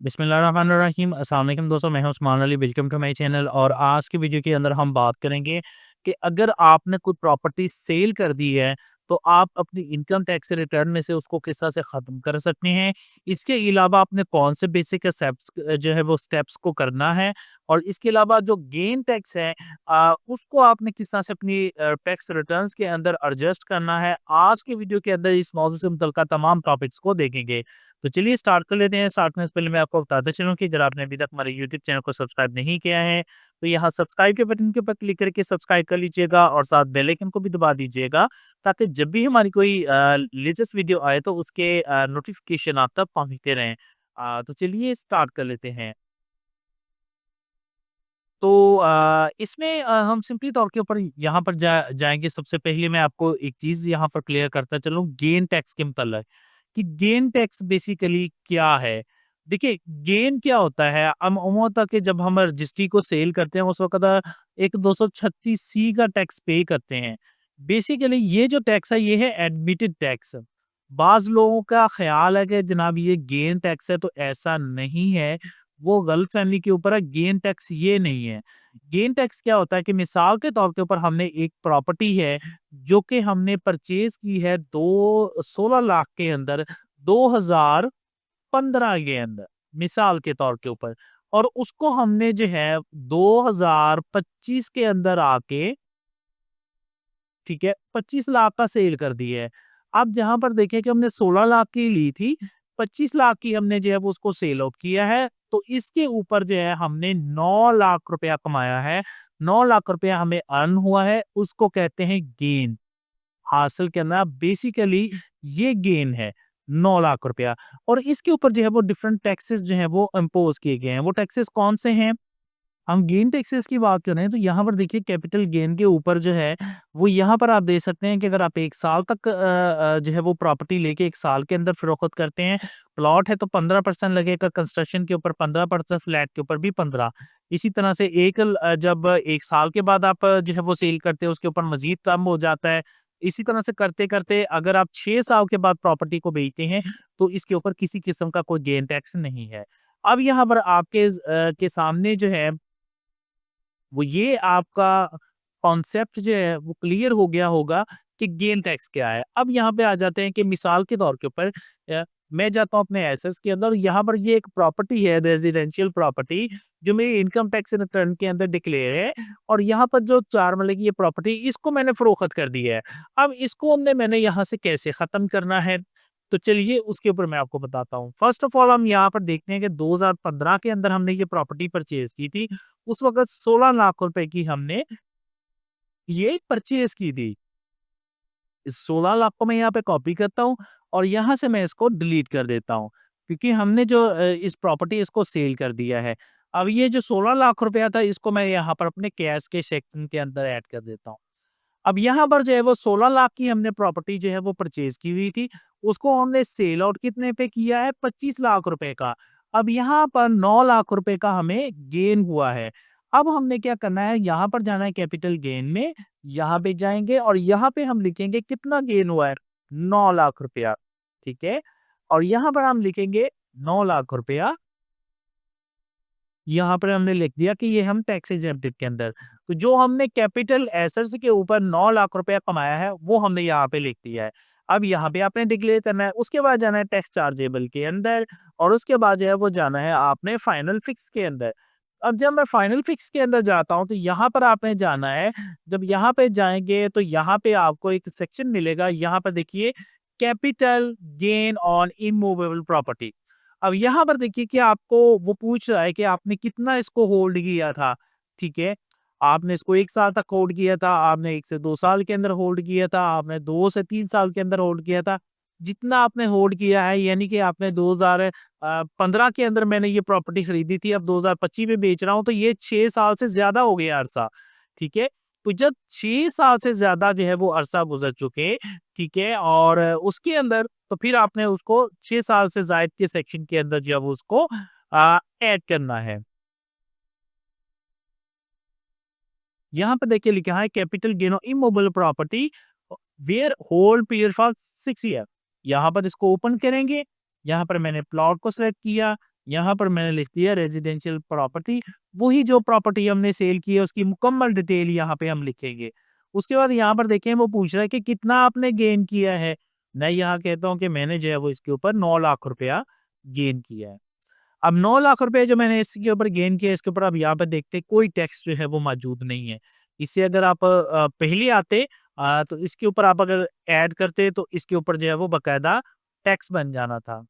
बिस्मिल्लाहिर्रहमानिर्रहीम अस्सलाम वालेकुम दोस्तों, मैं हूं Usman Ali. Welcome to my channel. और आज की वीडियो के अंदर हम बात करेंगे कि अगर आपने कोई प्रॉपर्टी सेल कर दी है तो आप अपनी इनकम टैक्स रिटर्न में से उसको किस तरह से ख़त्म कर सकते हैं। इसके अलावा आपने कौन से बेसिक स्टेप्स जो है वो स्टेप्स को करना है, और इसके अलावा जो गेन टैक्स है उसको आपने किस तरह से अपनी टैक्स रिटर्न्स के अंदर एडजस्ट करना है। आज की वीडियो के अंदर इस मौजू से मुतल्लिक़ तमाम टॉपिक्स को देखेंगे। तो चलिए स्टार्ट कर लेते हैं। स्टार्ट करने से पहले मैं आपको बताता चलूँ कि अगर आपने अभी तक हमारे यूट्यूब चैनल को सब्सक्राइब नहीं किया है, तो यहाँ सब्सक्राइब के बटन के ऊपर क्लिक करके सब्सक्राइब कर लीजिएगा और साथ बेल आइकन को भी दबा दीजिएगा, ताकि जब भी हमारी कोई लेटेस्ट वीडियो आए तो उसके नोटिफिकेशन आप तक पहुँचते रहें। तो चलिए स्टार्ट कर लेते हैं। तो इसमें हम सिंपली तौर के ऊपर यहाँ पर जाएँगे। सबसे पहले मैं आपको एक चीज़ यहाँ पर क्लियर करता चलूँ गेन टैक्स के मुतल्लिक़, कि गेन टैक्स बेसिकली क्या है? देखिए, गेन क्या होता है? होता कि जब हम रजिस्ट्री को सेल करते हैं उस वक़्त एक 236 सी का टैक्स पे करते हैं। बेसिकली ये जो टैक्स है ये है एडमिटेड टैक्स। बाज़ लोगों का ख़्याल है कि जनाब ये गेन टैक्स है, तो ऐसा नहीं है। वो गलतफ़हमी के ऊपर है, गेन टैक्स ये नहीं है। गेन टैक्स क्या होता है कि मिसाल के तौर के ऊपर हमने एक प्रॉपर्टी है जो कि हमने परचेज़ की है दो 16 लाख के अंदर 2015 के अंदर, मिसाल के तौर के ऊपर, और उसको हमने जो है 2025 के अंदर आके, ठीक है, 25 लाख का सेल कर दी है। अब जहाँ पर देखें कि हमने 16 लाख की ली थी, 25 लाख की हमने जो है वो उसको सेल ऑफ किया है, तो इसके ऊपर जो है हमने 9 लाख रुपया कमाया है। 9 लाख रुपया हमें अर्न हुआ है, उसको कहते हैं गेन। हासिल करना बेसिकली ये गेन है, 9 लाख रुपया। और इसके ऊपर जो है वो डिफरेंट टैक्सेस जो हैं वो इम्पोज़ किए गए हैं। वो टैक्सेस कौन से हैं? हम गेन टैक्सेस की बात कर रहे हैं तो यहाँ पर देखिए कैपिटल गेन के ऊपर जो है वो यहाँ पर आप देख सकते हैं कि अगर आप 1 साल तक जो है वो प्रॉपर्टी लेके 1 साल के अंदर फ़रोख्त करते हैं, प्लॉट है तो 15% लगेगा, कंस्ट्रक्शन के ऊपर 15%, फ्लैट के ऊपर भी 15। इसी तरह से जब 1 साल के बाद आप जो है वो सेल करते हैं उसके ऊपर मज़ीद कम हो जाता है। इसी तरह से करते-करते अगर आप 6 साल के बाद प्रॉपर्टी को बेचते हैं, तो इसके ऊपर किसी किस्म का कोई गेन टैक्स नहीं है। अब यहाँ पर के सामने जो है वो ये आपका कॉन्सेप्ट जो है वो क्लियर हो गया होगा कि गेन टैक्स क्या है। अब यहाँ पे आ जाते हैं कि मिसाल के तौर के ऊपर मैं जाता हूँ अपने एसेट्स के अंदर, यहाँ पर ये एक प्रॉपर्टी है रेजिडेंशियल प्रॉपर्टी जो मेरी इनकम टैक्स रिटर्न के अंदर डिक्लेयर है, और यहाँ पर जो 4 मरले की ये प्रॉपर्टी इसको मैंने फ़रोख्त कर दी है। अब इसको मैंने यहाँ से कैसे ख़त्म करना है? तो चलिए उसके ऊपर मैं आपको बताता हूँ। फर्स्ट ऑफ ऑल हम यहाँ पर देखते हैं कि 2015 के अंदर हमने ये प्रॉपर्टी परचेज़ की थी। उस वक़्त 16 लाख रुपए की हमने ये परचेज़ की थी। इस 16 लाख को मैं यहाँ पे कॉपी करता हूँ और यहाँ से मैं इसको डिलीट कर देता हूँ, क्योंकि हमने जो इस प्रॉपर्टी इसको सेल कर दिया है। अब ये जो 16 लाख रुपया था इसको मैं यहाँ पर अपने कैश के सेक्शन के अंदर ऐड कर देता हूँ। अब यहाँ पर जो है वो 16 लाख की हमने प्रॉपर्टी जो है वो परचेज़ की हुई थी। उसको हमने सेल आउट कितने पे किया है? 25 लाख रुपए का। अब यहाँ पर 9 लाख रुपए का हमें गेन हुआ है। अब हमने क्या करना है, यहाँ पर जाना है कैपिटल गेन में, यहाँ पे जाएँगे और यहाँ पे हम लिखेंगे कितना गेन हुआ है? 9 लाख रुपया, ठीक है? और यहाँ पर हम लिखेंगे 9 लाख रुपया, यहाँ पर हमने लिख दिया कि ये हम टैक्स एग्जेम्प्टेड के अंदर। तो जो हमने कैपिटल एसेट्स के ऊपर 9 लाख रुपया कमाया है, वो हमने यहाँ पे लिख दिया है। अब यहाँ पे आपने डिक्लेयर करना है, उसके बाद जाना है टैक्स चार्जेबल के अंदर, और उसके बाद जो है वो जाना है आपने फाइनल फिक्स के अंदर। अब जब मैं फाइनल फिक्स के अंदर जाता हूँ, तो यहाँ पर आपने जाना है, जब यहाँ पे जाएँगे तो यहाँ पे आपको एक सेक्शन मिलेगा, यहाँ पर देखिए capital gain on immovable property. अब यहाँ पर देखिए कि आपको वो पूछ रहा है कि आपने कितना इसको होल्ड किया था, ठीक है? आपने इसको 1 साल तक होल्ड किया था, आपने 1 से 2 साल के अंदर होल्ड किया था, आपने 2 से 3 साल के अंदर होल्ड किया था। जितना आपने होल्ड किया है, यानी कि आपने 2015 के अंदर मैंने ये प्रॉपर्टी खरीदी थी, अब 2025 में बेच रहा हूँ, तो ये 6 साल से ज़्यादा हो गया अरसा, ठीक है? तो जब 6 साल से ज़्यादा जो है वो अरसा गुज़र चुके, ठीक है? और उसके अंदर तो फिर आपने उसको 6 साल से ज़ायद के सेक्शन के अंदर जो है वो उसको ऐड करना है। यहाँ पे देखिए लिखा है capital gain on immovable property where hold period for 6 year. यहाँ पर इसको ओपन करेंगे, यहाँ पर मैंने प्लॉट को सेलेक्ट किया, यहाँ पर मैंने लिख दिया रेजिडेंशियल प्रॉपर्टी, वही जो प्रॉपर्टी हमने सेल की है उसकी मुकम्मल डिटेल यहाँ पे हम लिखेंगे। उसके बाद यहाँ पर देखें वो पूछ रहा है कि कितना आपने गेन किया है। मैं यहाँ कहता हूँ कि मैंने जो है वो इसके ऊपर 9 लाख रुपया गेन किया है। अब 9 लाख रुपए जो मैंने इसके ऊपर गेन किया, इसके ऊपर अब यहाँ पे देखते हैं कोई टैक्स जो है वो मौजूद नहीं है। इससे अगर आप पहले आते तो इसके ऊपर आप अगर ऐड करते तो इसके ऊपर जो है वो बाकायदा टैक्स बन जाना था।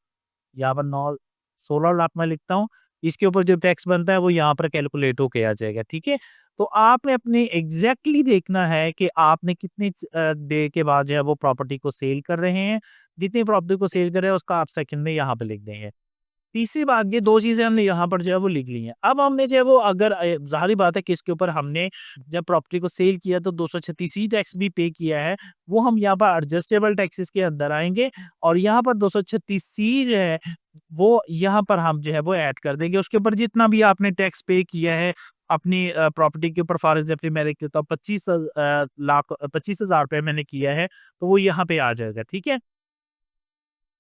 यहाँ पर 9 16 लाख मैं लिखता हूँ, इसके ऊपर जो टैक्स बनता है वो यहाँ पर कैलकुलेट होके आ जाएगा, ठीक है? तो आपने अपनी एग्ज़ैक्टली देखना है कि आपने कितने डे के बाद जो है वो प्रॉपर्टी को सेल कर रहे हैं। जितनी प्रॉपर्टी को सेल कर रहे हैं उसका आप सेकंड में यहाँ पे लिख देंगे। तीसरी बात ये 2 चीज़ें हमने यहाँ पर जो है वो लिख ली हैं। अब हमने जो है वो अगर ज़ाहिर-सी बात है कि इसके ऊपर हमने जब प्रॉपर्टी को सेल किया तो 236 टैक्स भी पे किया है। वो हम यहाँ पर एडजस्टेबल टैक्सेस के अंदर आएँगे और यहाँ पर 236 जो है वो यहाँ पर हम जो है वो ऐड कर देंगे। उसके ऊपर जितना भी आपने टैक्स पे किया है अपनी प्रॉपर्टी के ऊपर फॉर एग्ज़ाम्पल मैं लिख देता हूँ 25,000 रुपए मैंने किया है, तो वो यहाँ पे आ जाएगा, ठीक है?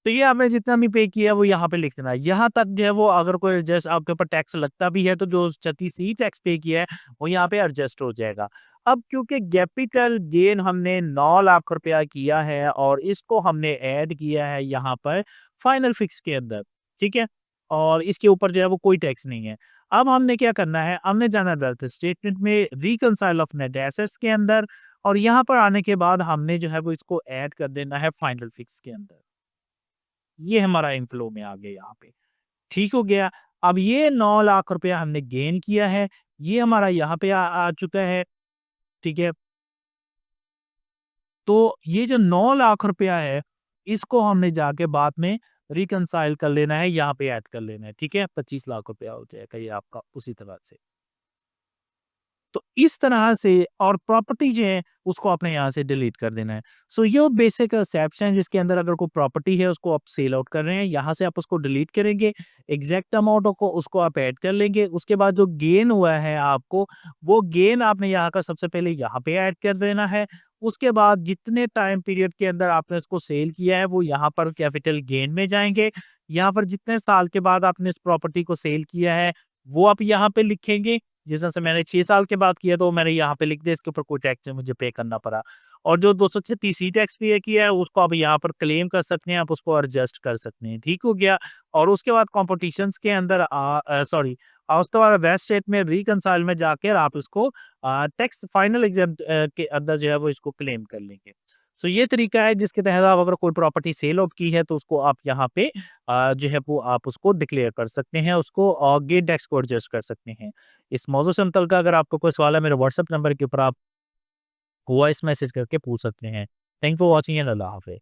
तो ये आपने जितना भी पे किया है वो यहाँ पे लिख देना है। यहाँ तक जो है वो अगर कोई एडजस्ट आपके ऊपर टैक्स लगता भी है तो जो 36 टैक्स पे किया है वो यहाँ पे एडजस्ट हो जाएगा। अब क्योंकि कैपिटल गेन हमने 9 लाख रुपया किया है और इसको हमने ऐड किया है यहाँ पर फाइनल फिक्स के अंदर, ठीक है? और इसके ऊपर जो है वो कोई टैक्स नहीं है। अब हमने क्या करना है, हमने जाना है वेल्थ स्टेटमेंट में रिकंसाइल ऑफ नेट एसेट्स के अंदर और यहाँ पर आने के बाद हमने जो है वो इसको ऐड कर देना है फाइनल फिक्स के अंदर। ये हमारा इनफ्लो में आ गया यहाँ पे, ठीक हो गया। अब ये 9 लाख रुपया हमने गेन किया है, ये हमारा यहाँ पे आ चुका है, ठीक है। तो ये जो 9 लाख रुपया है, इसको हमने जाके बाद में रिकंसाइल कर लेना है, यहाँ पे ऐड कर लेना है, ठीक है। 25 लाख रुपया हो जाएगा ये आपका उसी तरह से। तो इस तरह से और प्रॉपर्टी जो है उसको आपने यहाँ से डिलीट कर देना है। सो ये बेसिक कंसेप्ट है जिसके अंदर अगर कोई प्रॉपर्टी है उसको आप सेल आउट कर रहे हैं, यहाँ से आप उसको डिलीट करेंगे, एग्जैक्ट अमाउंट को उसको आप ऐड कर लेंगे, उसके बाद जो गेन हुआ है आपको वो गेन आपने यहाँ का सबसे पहले यहाँ पे ऐड कर देना है। उसके बाद जितने टाइम पीरियड के अंदर आपने उसको सेल किया है वो यहाँ पर कैपिटल गेन में जाएंगे। यहाँ पर जितने साल के बाद आपने इस प्रॉपर्टी को सेल किया है वो आप यहाँ पे लिखेंगे। जिस तरह से मैंने 6 साल के बाद किया तो मैंने यहाँ पे लिख दिया, इसके ऊपर कोई टैक्स मुझे पे करना पड़ा। और जो 236 टैक्स पे किया है उसको आप यहाँ पर क्लेम कर सकते हैं, आप उसको एडजस्ट कर सकते हैं, ठीक हो गया। और उसके बाद कॉम्पिटिशन्स के अंदर सॉरी उसके बाद वेस्ट स्टेट में रिकंसाइल में जाकर आप इसको टैक्स फाइनल एग्जाम के अंदर जो है वो इसको क्लेम कर लेंगे। सो ये तरीका है जिसके तहत आप अगर कोई प्रॉपर्टी सेल आउट की है तो उसको आप यहाँ पे जो है वो आप उसको डिक्लेयर कर सकते हैं, उसको गेट टैक्स को एडजस्ट कर सकते हैं। इस मौज़ूअ से मुतल्लिक़ अगर आपको कोई सवाल है मेरे व्हाट्सएप नंबर के ऊपर आप वॉइस मैसेज करके पूछ सकते हैं। थैंक फॉर वॉचिंग एंड अल्लाह हाफ़िज़।